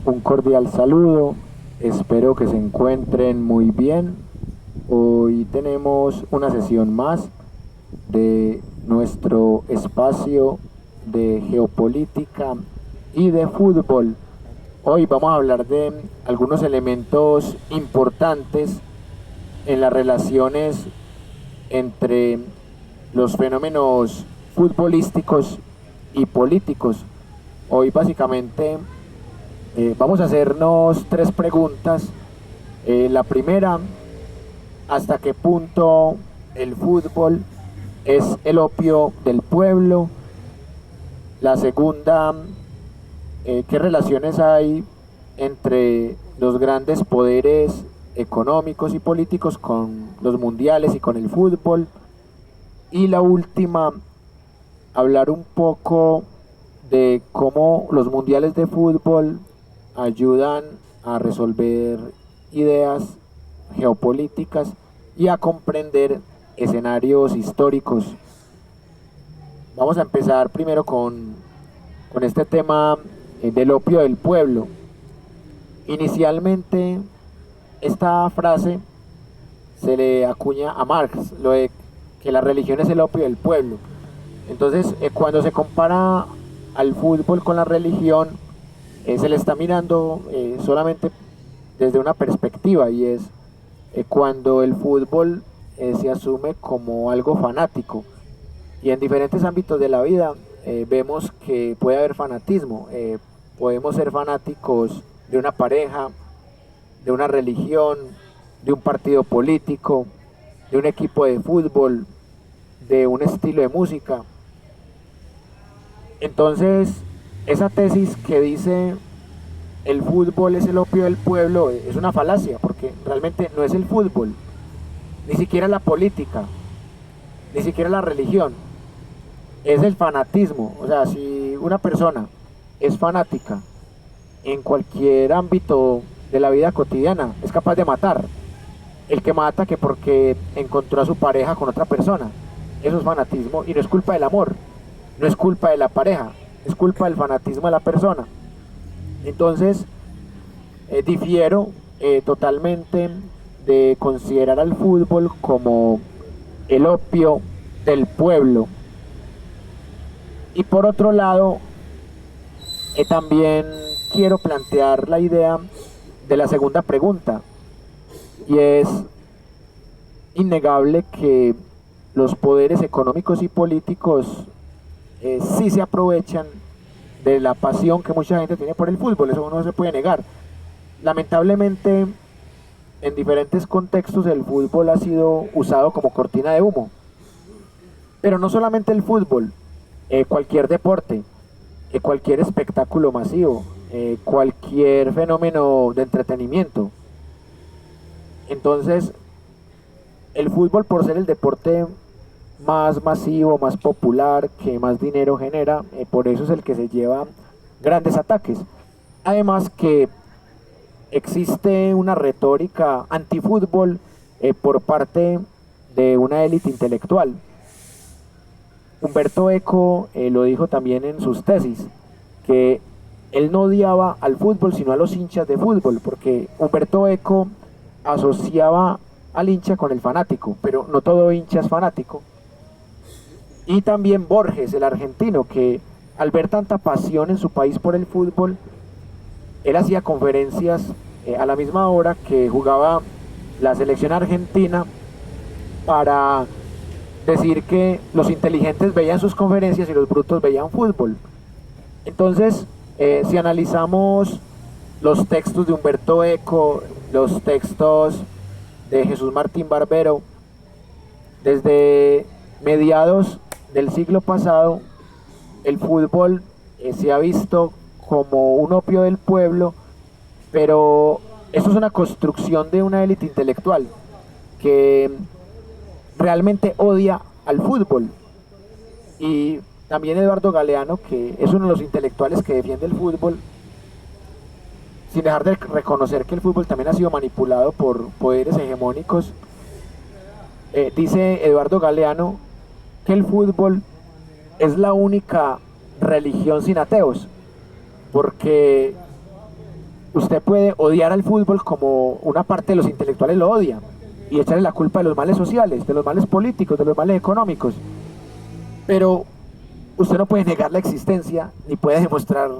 Un cordial saludo, espero que se encuentren muy bien. Hoy tenemos una sesión más de nuestro espacio de geopolítica y de fútbol. Hoy vamos a hablar de algunos elementos importantes en las relaciones entre los fenómenos futbolísticos y políticos. Hoy básicamente vamos a hacernos tres preguntas. La primera, ¿hasta qué punto el fútbol es el opio del pueblo? La segunda, ¿qué relaciones hay entre los grandes poderes económicos y políticos con los mundiales y con el fútbol? Y la última, hablar un poco de cómo los mundiales de fútbol ayudan a resolver ideas geopolíticas y a comprender escenarios históricos. Vamos a empezar primero con este tema del opio del pueblo. Inicialmente, esta frase se le acuña a Marx, lo de que la religión es el opio del pueblo. Entonces, cuando se compara al fútbol con la religión, se le está mirando solamente desde una perspectiva, y es cuando el fútbol se asume como algo fanático. Y en diferentes ámbitos de la vida vemos que puede haber fanatismo. Podemos ser fanáticos de una pareja, de una religión, de un partido político, de un equipo de fútbol, de un estilo de música. Entonces, esa tesis que dice el fútbol es el opio del pueblo es una falacia, porque realmente no es el fútbol, ni siquiera la política, ni siquiera la religión, es el fanatismo. O sea, si una persona es fanática en cualquier ámbito de la vida cotidiana, es capaz de matar. El que mata que porque encontró a su pareja con otra persona, eso es fanatismo, y no es culpa del amor, no es culpa de la pareja, es culpa del fanatismo de la persona. Entonces, difiero totalmente de considerar al fútbol como el opio del pueblo. Y por otro lado, también quiero plantear la idea de la segunda pregunta, y es innegable que los poderes económicos y políticos sí se aprovechan de la pasión que mucha gente tiene por el fútbol, eso no se puede negar. Lamentablemente, en diferentes contextos el fútbol ha sido usado como cortina de humo. Pero no solamente el fútbol, cualquier deporte, cualquier espectáculo masivo, cualquier fenómeno de entretenimiento. Entonces, el fútbol, por ser el deporte más masivo, más popular, que más dinero genera, por eso es el que se lleva grandes ataques. Además que existe una retórica antifútbol por parte de una élite intelectual. Humberto Eco lo dijo también en sus tesis, que él no odiaba al fútbol sino a los hinchas de fútbol, porque Humberto Eco asociaba al hincha con el fanático, pero no todo hincha es fanático. Y también Borges, el argentino, que al ver tanta pasión en su país por el fútbol, él hacía conferencias a la misma hora que jugaba la selección argentina, para decir que los inteligentes veían sus conferencias y los brutos veían fútbol. Entonces, si analizamos los textos de Humberto Eco, los textos de Jesús Martín Barbero, desde mediados del siglo pasado, el fútbol se ha visto como un opio del pueblo, pero eso es una construcción de una élite intelectual que realmente odia al fútbol. Y también Eduardo Galeano, que es uno de los intelectuales que defiende el fútbol, sin dejar de reconocer que el fútbol también ha sido manipulado por poderes hegemónicos, dice Eduardo Galeano que el fútbol es la única religión sin ateos, porque usted puede odiar al fútbol como una parte de los intelectuales lo odian y echarle la culpa de los males sociales, de los males políticos, de los males económicos. Pero usted no puede negar la existencia ni puede demostrar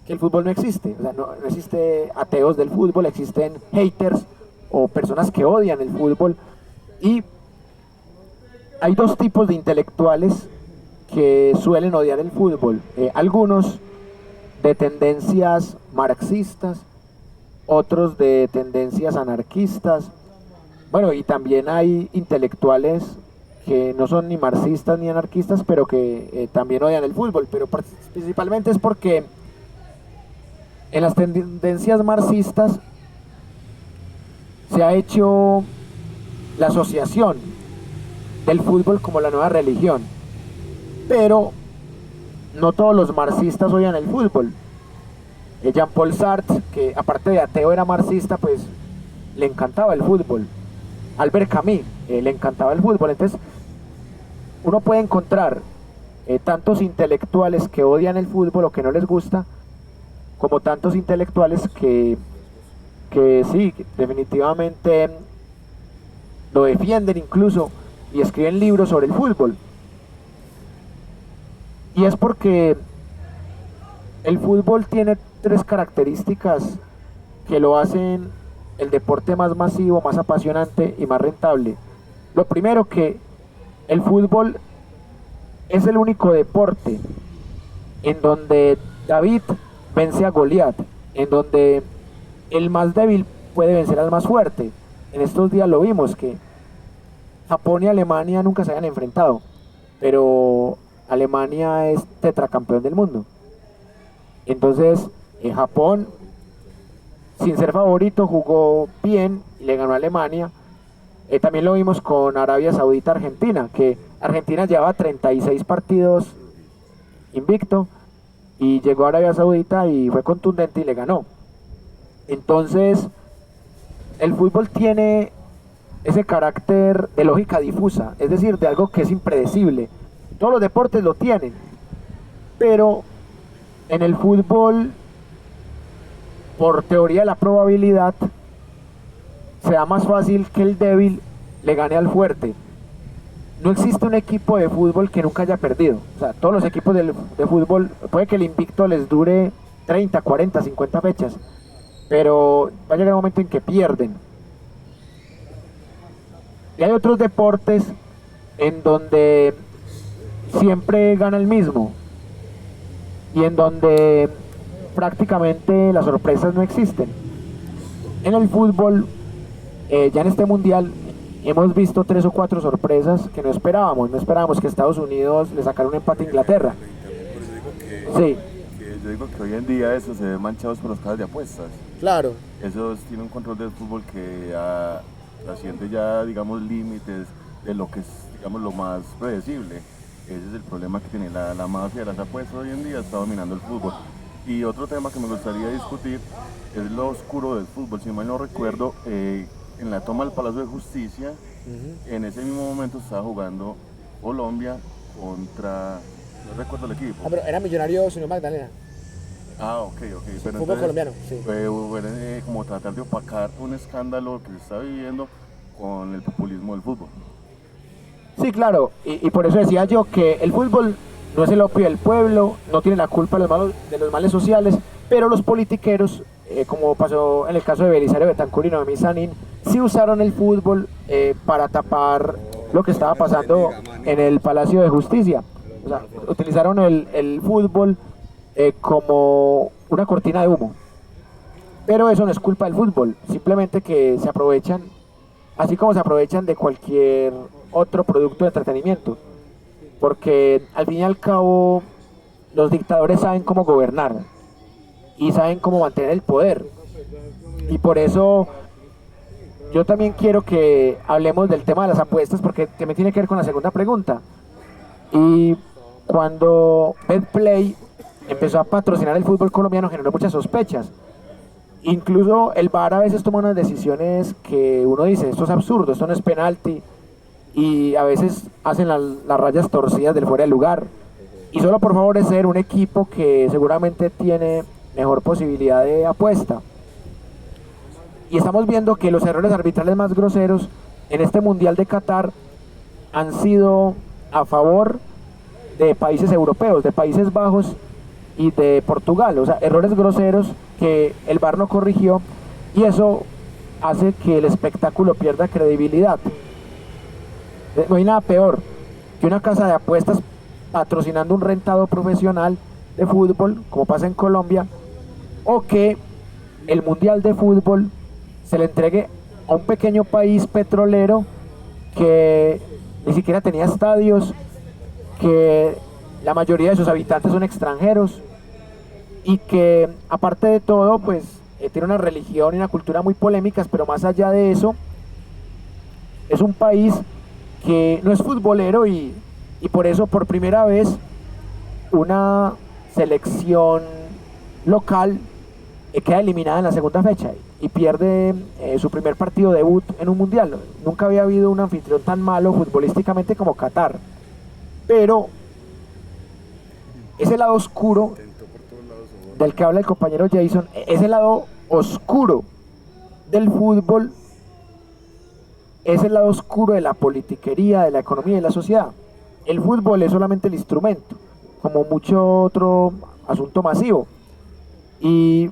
que el fútbol no existe. O sea, no existe ateos del fútbol, existen haters o personas que odian el fútbol. Y hay dos tipos de intelectuales que suelen odiar el fútbol. Algunos de tendencias marxistas, otros de tendencias anarquistas. Bueno, y también hay intelectuales que no son ni marxistas ni anarquistas, pero que también odian el fútbol, pero principalmente es porque en las tendencias marxistas se ha hecho la asociación del fútbol como la nueva religión, pero no todos los marxistas odian el fútbol. Jean-Paul Sartre, que aparte de ateo era marxista, pues le encantaba el fútbol. Albert Camus, le encantaba el fútbol. Entonces uno puede encontrar tantos intelectuales que odian el fútbol o que no les gusta, como tantos intelectuales que sí, definitivamente lo defienden incluso y escriben libros sobre el fútbol. Y es porque el fútbol tiene tres características que lo hacen el deporte más masivo, más apasionante y más rentable. Lo primero, que el fútbol es el único deporte en donde David vence a Goliat, en donde el más débil puede vencer al más fuerte. En estos días lo vimos, que Japón y Alemania nunca se habían enfrentado, pero Alemania es tetracampeón del mundo. Entonces, Japón, sin ser favorito, jugó bien y le ganó a Alemania. También lo vimos con Arabia Saudita Argentina, que Argentina llevaba 36 partidos invicto y llegó a Arabia Saudita y fue contundente y le ganó. Entonces, el fútbol tiene ese carácter de lógica difusa, es decir, de algo que es impredecible. Todos los deportes lo tienen, pero en el fútbol, por teoría de la probabilidad, se da más fácil que el débil le gane al fuerte. No existe un equipo de fútbol que nunca haya perdido. O sea, todos los equipos de fútbol, puede que el invicto les dure 30, 40, 50 fechas, pero va a llegar un momento en que pierden. Y hay otros deportes en donde siempre gana el mismo y en donde prácticamente las sorpresas no existen. En el fútbol, ya en este mundial, hemos visto 3 o 4 sorpresas que no esperábamos. No esperábamos que Estados Unidos le sacara un empate a Inglaterra. Sí. Yo digo que hoy en día eso se ve manchados por las casas de apuestas. Claro. Esos tienen un control del fútbol que trasciende ya, digamos, límites de lo que es, digamos, lo más predecible. Ese es el problema que tiene la mafia de las apuestas hoy en día, está dominando el fútbol. Y otro tema que me gustaría discutir es lo oscuro del fútbol. Si mal no recuerdo, en la toma del Palacio de Justicia, en ese mismo momento estaba jugando Colombia contra, no recuerdo el equipo. Ah, pero era Millonarios Unión Magdalena. Ah, ok. Pero fútbol colombiano, sí. Fue como tratar de opacar un escándalo que se está viviendo con el populismo del fútbol. Sí, claro, y por eso decía yo que el fútbol no es el opio del pueblo, no tiene la culpa de los males sociales, pero los politiqueros, como pasó en el caso de Belisario Betancur y Noemí Sanín, sí usaron el fútbol para tapar lo que estaba pasando en el Palacio de Justicia. O sea, utilizaron el fútbol como una cortina de humo. Pero eso no es culpa del fútbol, simplemente que se aprovechan, así como se aprovechan de cualquier otro producto de entretenimiento. Porque al fin y al cabo, los dictadores saben cómo gobernar y saben cómo mantener el poder. Y por eso yo también quiero que hablemos del tema de las apuestas, porque también tiene que ver con la segunda pregunta. Y cuando Betplay empezó a patrocinar el fútbol colombiano, generó muchas sospechas. Incluso el VAR a veces toma unas decisiones que uno dice, esto es absurdo, esto no es penalti, y a veces hacen las rayas torcidas del fuera de lugar, y solo por favorecer un equipo que seguramente tiene mejor posibilidad de apuesta. y estamos viendo que los errores arbitrales más groseros en este Mundial de Qatar han sido a favor de países europeos, de Países Bajos y de Portugal, o sea, errores groseros que el VAR no corrigió, y eso hace que el espectáculo pierda credibilidad. No hay nada peor que una casa de apuestas patrocinando un rentado profesional de fútbol, como pasa en Colombia, o que el Mundial de Fútbol se le entregue a un pequeño país petrolero que ni siquiera tenía estadios, que la mayoría de sus habitantes son extranjeros y que aparte de todo pues tiene una religión y una cultura muy polémicas, pero más allá de eso es un país que no es futbolero, y por eso por primera vez una selección local queda eliminada en la segunda fecha y pierde su primer partido debut en un mundial. Nunca había habido un anfitrión tan malo futbolísticamente como Qatar, pero ese lado oscuro del que habla el compañero Jason, ese lado oscuro del fútbol es el lado oscuro de la politiquería, de la economía y de la sociedad. El fútbol es solamente el instrumento, como mucho otro asunto masivo. Y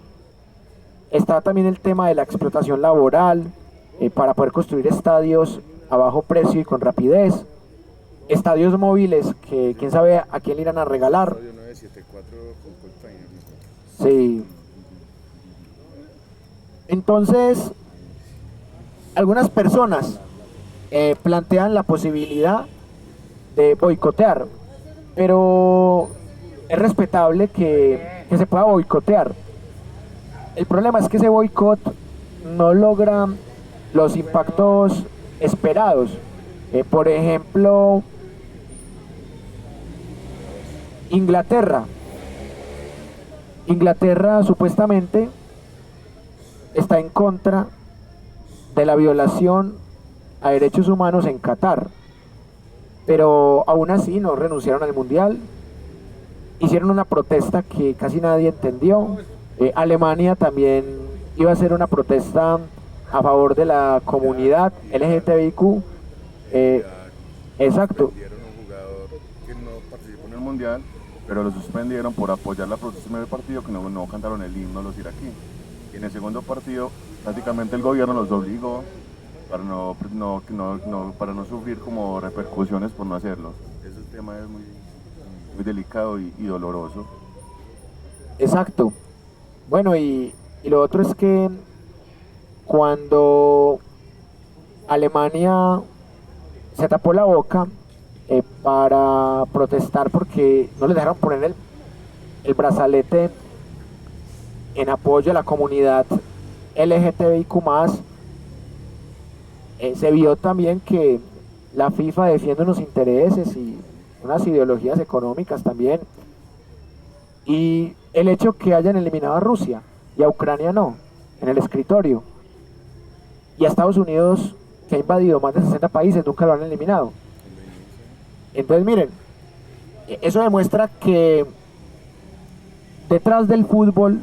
está también el tema de la explotación laboral para poder construir estadios a bajo precio y con rapidez. Estadios móviles que quién sabe a quién le irán a regalar. Sí. Entonces, algunas personas plantean la posibilidad de boicotear, pero es respetable que se pueda boicotear. El problema es que ese boicot no logra los impactos esperados. Por ejemplo, Inglaterra supuestamente está en contra de la violación a derechos humanos en Qatar, pero aún así no renunciaron al mundial, hicieron una protesta que casi nadie entendió. Alemania también iba a hacer una protesta a favor de la comunidad LGTBIQ. Exacto. Un jugador que no participó en el mundial, pero lo suspendieron por apoyar la protesta en el partido, que no cantaron el himno los iraquíes. Y en el segundo partido, prácticamente el gobierno los obligó para para no sufrir como repercusiones por no hacerlo. Ese tema es muy delicado y doloroso. Exacto. Bueno, y lo otro es que cuando Alemania se tapó la boca para protestar porque no les dejaron poner el brazalete en apoyo a la comunidad LGTBIQ+, se vio también que la FIFA defiende unos intereses y unas ideologías económicas también. Y el hecho que hayan eliminado a Rusia y a Ucrania no, en el escritorio, y a Estados Unidos, que ha invadido más de 60 países, nunca lo han eliminado. Entonces miren, eso demuestra que detrás del fútbol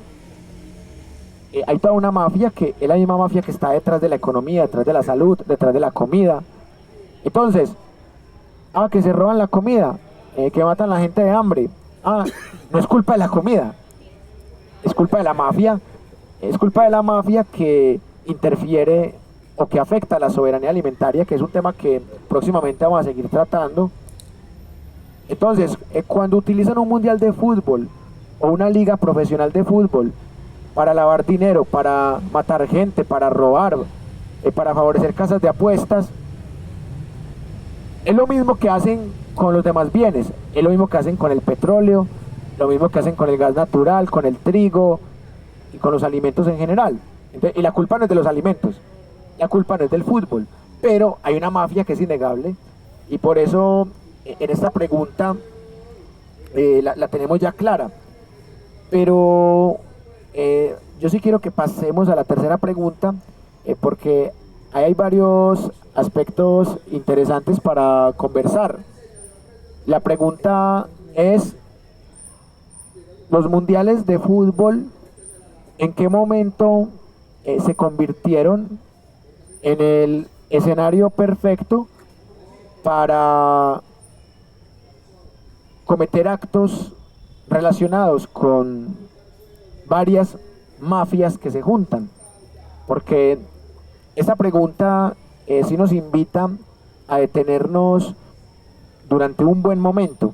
hay toda una mafia, que es la misma mafia que está detrás de la economía, detrás de la salud, detrás de la comida. Entonces, que se roban la comida, que matan a la gente de hambre. No es culpa de la comida, es culpa de la mafia. Es culpa de la mafia que interfiere o que afecta a la soberanía alimentaria, que es un tema que próximamente vamos a seguir tratando. Entonces, cuando utilizan un mundial de fútbol o una liga profesional de fútbol para lavar dinero, para matar gente, para robar, para favorecer casas de apuestas, es lo mismo que hacen con los demás bienes, es lo mismo que hacen con el petróleo, lo mismo que hacen con el gas natural, con el trigo y con los alimentos en general. Entonces, y la culpa no es de los alimentos, la culpa no es del fútbol, pero hay una mafia que es innegable, y por eso en esta pregunta la tenemos ya clara. Pero yo sí quiero que pasemos a la tercera pregunta, porque ahí hay varios aspectos interesantes para conversar. La pregunta es: ¿los mundiales de fútbol en qué momento se convirtieron en el escenario perfecto para cometer actos relacionados con varias mafias que se juntan, porque esta pregunta sí nos invita a detenernos durante un buen momento.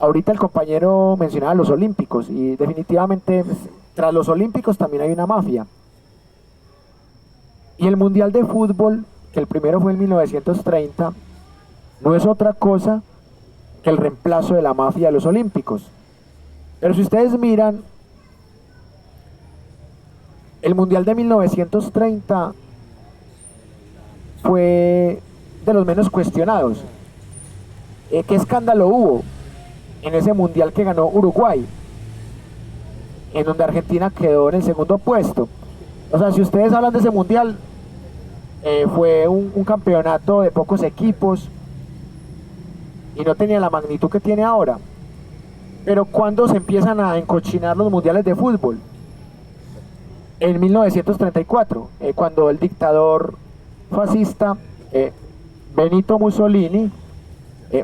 Ahorita el compañero mencionaba los olímpicos y definitivamente pues, tras los olímpicos también hay una mafia. Y el mundial de fútbol, que el primero fue en 1930, no es otra cosa que el reemplazo de la mafia de los olímpicos. Pero si ustedes miran, el mundial de 1930 fue de los menos cuestionados. ¿Qué escándalo hubo en ese mundial que ganó Uruguay? En donde Argentina quedó en el segundo puesto. O sea, si ustedes hablan de ese mundial, fue un campeonato de pocos equipos y no tenía la magnitud que tiene ahora. Pero cuando se empiezan a encochinar los mundiales de fútbol, en 1934, cuando el dictador fascista Benito Mussolini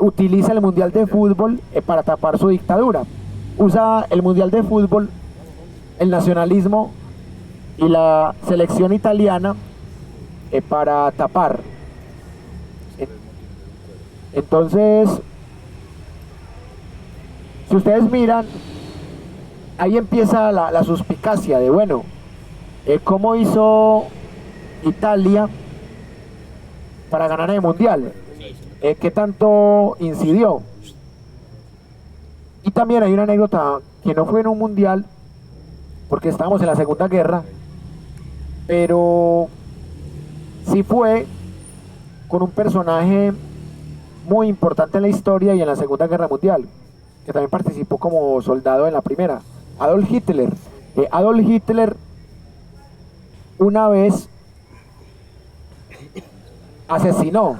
utiliza el mundial de fútbol para tapar su dictadura. Usa el mundial de fútbol, el nacionalismo y la selección italiana para tapar. Entonces, si ustedes miran, ahí empieza la suspicacia de, bueno, ¿cómo hizo Italia para ganar el mundial? ¿Qué tanto incidió? Y también hay una anécdota que no fue en un mundial, porque estábamos en la Segunda Guerra, pero sí fue con un personaje muy importante en la historia y en la Segunda Guerra Mundial, que también participó como soldado en la primera, Adolf Hitler. Adolf Hitler una vez asesinó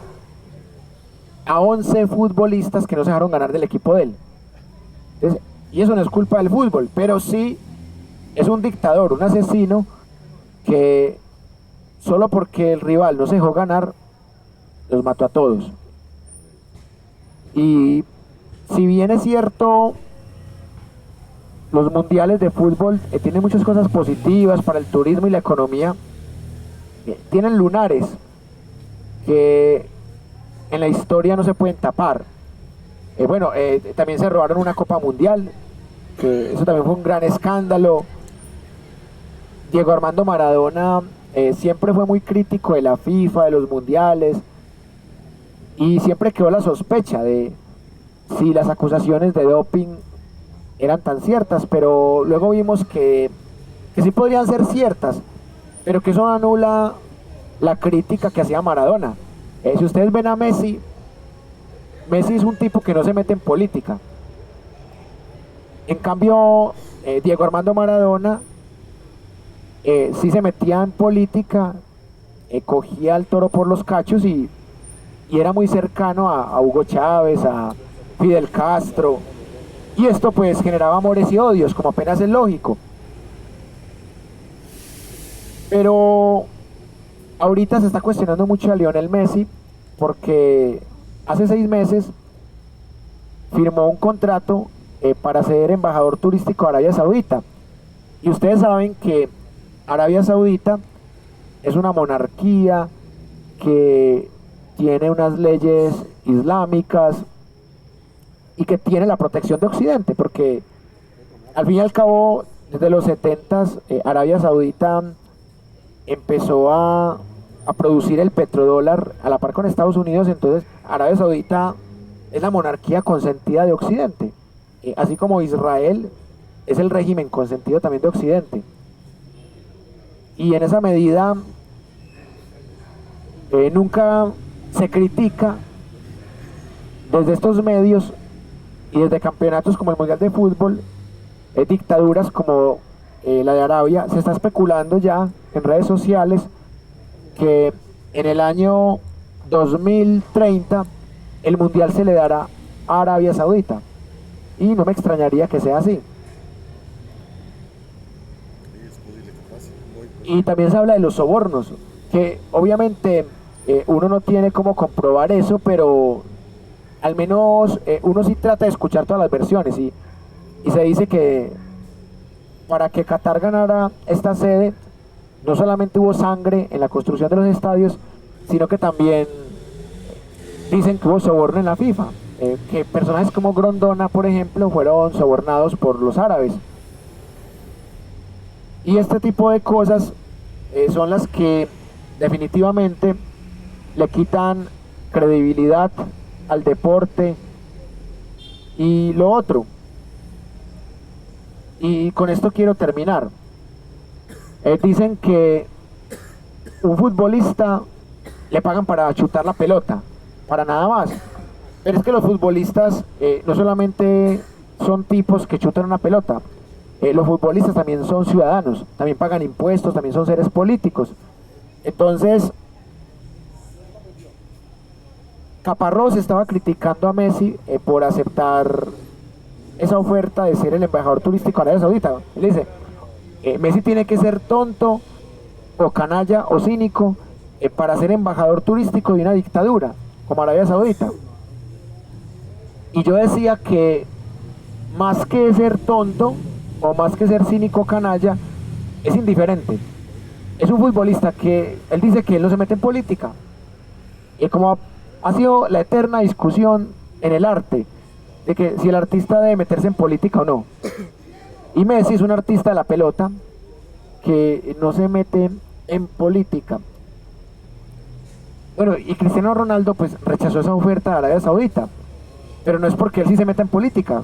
a 11 futbolistas que no se dejaron ganar del equipo de él. Entonces, y eso no es culpa del fútbol, pero sí es un dictador, un asesino que solo porque el rival no se dejó ganar, los mató a todos. Y si bien es cierto, los mundiales de fútbol tienen muchas cosas positivas para el turismo y la economía, tienen lunares que en la historia no se pueden tapar. También se robaron una Copa Mundial, que eso también fue un gran escándalo. Diego Armando Maradona siempre fue muy crítico de la FIFA, de los mundiales, y siempre quedó la sospecha de si las acusaciones de doping eran tan ciertas, pero luego vimos que sí podrían ser ciertas, pero que eso anula la crítica que hacía Maradona. Si ustedes ven a Messi, Messi es un tipo que no se mete en política. En cambio, Diego Armando Maradona sí se metía en política, cogía al toro por los cachos y era muy cercano a Hugo Chávez, a Fidel Castro, y esto pues generaba amores y odios, como apenas es lógico. Pero ahorita se está cuestionando mucho a Lionel Messi porque hace 6 meses firmó un contrato para ser embajador turístico de Arabia Saudita. Y ustedes saben que Arabia Saudita es una monarquía que tiene unas leyes islámicas y que tiene la protección de Occidente, porque al fin y al cabo, desde los 70s, Arabia Saudita empezó a producir el petrodólar a la par con Estados Unidos. Entonces Arabia Saudita es la monarquía consentida de Occidente, así como Israel es el régimen consentido también de Occidente. Y en esa medida nunca se critica desde estos medios y desde campeonatos como el Mundial de Fútbol, dictaduras como la de Arabia. Se está especulando ya en redes sociales que en el año 2030 el Mundial se le dará a Arabia Saudita, y no me extrañaría que sea así. Y también se habla de los sobornos, que obviamente uno no tiene cómo comprobar eso, pero al menos uno sí trata de escuchar todas las versiones y se dice que para que Qatar ganara esta sede, no solamente hubo sangre en la construcción de los estadios, sino que también dicen que hubo soborno en la FIFA, que personajes como Grondona, por ejemplo, fueron sobornados por los árabes. Y este tipo de cosas son las que definitivamente le quitan credibilidad al deporte. Y lo otro, y con esto quiero terminar, dicen que un futbolista le pagan para chutar la pelota, para nada más. Pero es que los futbolistas no solamente son tipos que chutan una pelota, los futbolistas también son ciudadanos, también pagan impuestos, también son seres políticos. Entonces, Caparrós estaba criticando a Messi por aceptar esa oferta de ser el embajador turístico de Arabia Saudita. Él dice, Messi tiene que ser tonto o canalla o cínico para ser embajador turístico de una dictadura como Arabia Saudita. Y yo decía que más que ser tonto o más que ser cínico o canalla, es indiferente. Es un futbolista que él dice que él no se mete en política. Y como ha sido la eterna discusión en el arte, de que si el artista debe meterse en política o no. Y Messi es un artista de la pelota que no se mete en política. Bueno, y Cristiano Ronaldo pues rechazó esa oferta de Arabia Saudita, pero no es porque él sí se meta en política.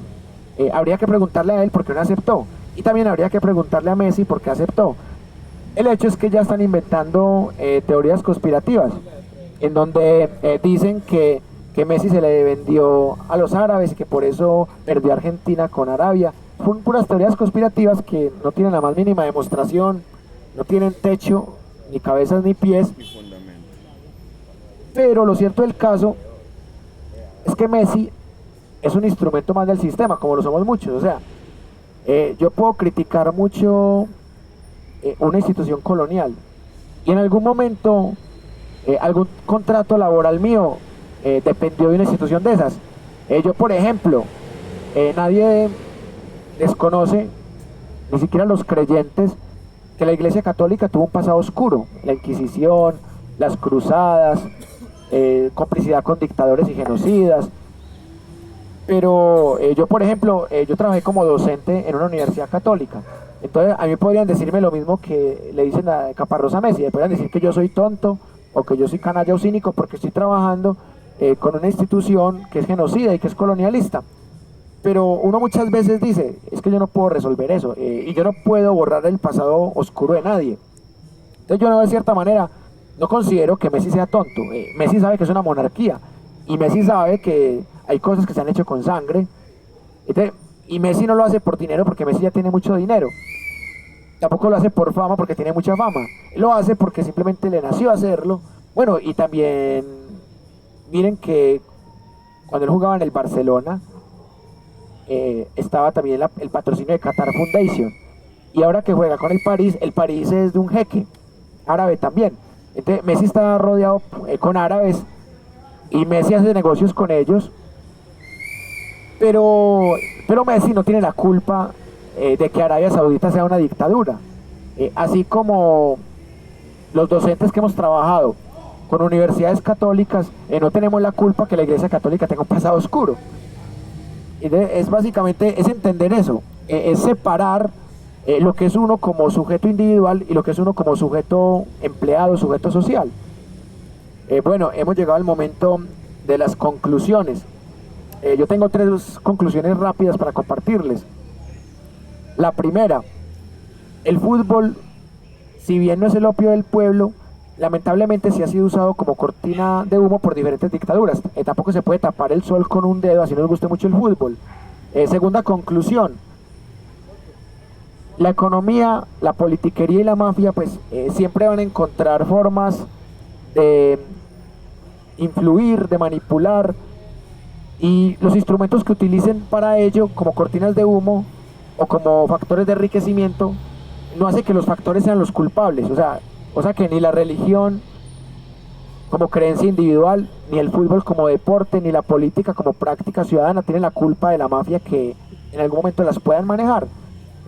Habría que preguntarle a él por qué no aceptó, y también habría que preguntarle a Messi por qué aceptó. El hecho es que ya están inventando teorías conspirativas, en donde dicen que Messi se le vendió a los árabes y que por eso perdió Argentina con Arabia. Son puras teorías conspirativas que no tienen la más mínima demostración, no tienen techo, ni cabezas ni pies. Pero lo cierto del caso es que Messi es un instrumento más del sistema, como lo somos muchos. O sea, yo puedo criticar mucho una institución colonial y en algún momento algún contrato laboral mío dependió de una institución de esas. Yo, por ejemplo, nadie desconoce, ni siquiera los creyentes, que la Iglesia Católica tuvo un pasado oscuro, la Inquisición, las cruzadas, complicidad con dictadores y genocidas. Pero yo, por ejemplo, yo trabajé como docente en una universidad católica. Entonces a mí podrían decirme lo mismo que le dicen a Caparrós a Messi. Podrían decir que yo soy tonto o que yo soy canalla o cínico porque estoy trabajando con una institución que es genocida y que es colonialista. Pero uno muchas veces dice, es que yo no puedo resolver eso y yo no puedo borrar el pasado oscuro de nadie. Entonces yo, de cierta manera, no considero que Messi sea tonto. Messi sabe que es una monarquía y Messi sabe que hay cosas que se han hecho con sangre. Y Messi no lo hace por dinero porque Messi ya tiene mucho dinero. Tampoco lo hace por fama porque tiene mucha fama. Él lo hace porque simplemente le nació hacerlo. Bueno, y también miren que cuando él jugaba en el Barcelona estaba también el patrocinio de Qatar Foundation. Y ahora que juega con el París es de un jeque árabe también. Entonces Messi está rodeado con árabes y Messi hace negocios con ellos. Pero Messi no tiene la culpa de que Arabia Saudita sea una dictadura. Así como los docentes que hemos trabajado con universidades católicas, no tenemos la culpa que la Iglesia Católica tenga un pasado oscuro. Es básicamente, es entender eso, es separar lo que es uno como sujeto individual y lo que es uno como sujeto empleado, sujeto social. Bueno, hemos llegado al momento de las conclusiones. Yo tengo 3 conclusiones rápidas para compartirles. La primera, el fútbol, si bien no es el opio del pueblo, lamentablemente sí ha sido usado como cortina de humo por diferentes dictaduras. Tampoco se puede tapar el sol con un dedo, así nos guste mucho el fútbol. Segunda conclusión, la economía, la politiquería y la mafia pues siempre van a encontrar formas de influir, de manipular, y los instrumentos que utilicen para ello como cortinas de humo o como factores de enriquecimiento no hace que los factores sean los culpables, o sea que ni la religión como creencia individual, ni el fútbol como deporte, ni la política como práctica ciudadana tienen la culpa de la mafia que en algún momento las puedan manejar.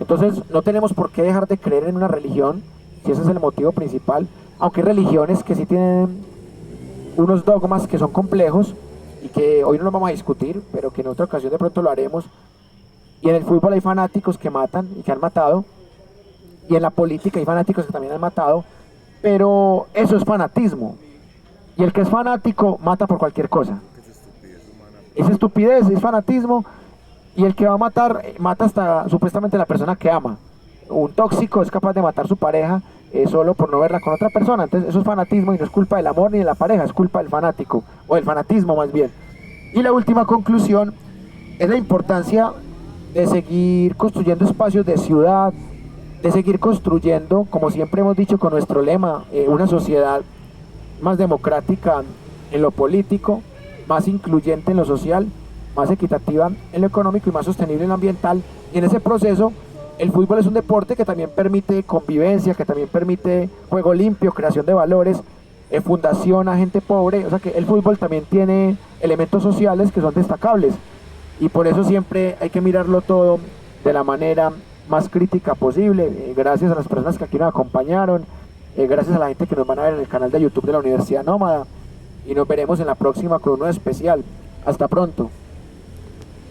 Entonces no tenemos por qué dejar de creer en una religión, si ese es el motivo principal, aunque hay religiones que sí tienen unos dogmas que son complejos y que hoy no los vamos a discutir, pero que en otra ocasión de pronto lo haremos. Y en el fútbol hay fanáticos que matan y que han matado, y en la política hay fanáticos que también han matado, pero eso es fanatismo. Y el que es fanático mata por cualquier cosa. Es estupidez, es fanatismo. Y el que va a matar, mata hasta supuestamente la persona que ama. Un tóxico es capaz de matar a su pareja solo por no verla con otra persona. Entonces eso es fanatismo y no es culpa del amor ni de la pareja, es culpa del fanático, o del fanatismo más bien. Y la última conclusión es la importancia de seguir construyendo espacios de ciudad, de seguir construyendo, como siempre hemos dicho con nuestro lema, una sociedad más democrática en lo político, más incluyente en lo social, más equitativa en lo económico y más sostenible en lo ambiental. Y en ese proceso, el fútbol es un deporte que también permite convivencia, que también permite juego limpio, creación de valores, fundación a gente pobre. O sea que el fútbol también tiene elementos sociales que son destacables. Y por eso siempre hay que mirarlo todo de la manera más crítica posible. Gracias a las personas que aquí nos acompañaron. Gracias a la gente que nos van a ver en el canal de YouTube de la Universidad Nómada y nos veremos en la próxima con uno especial. Hasta pronto.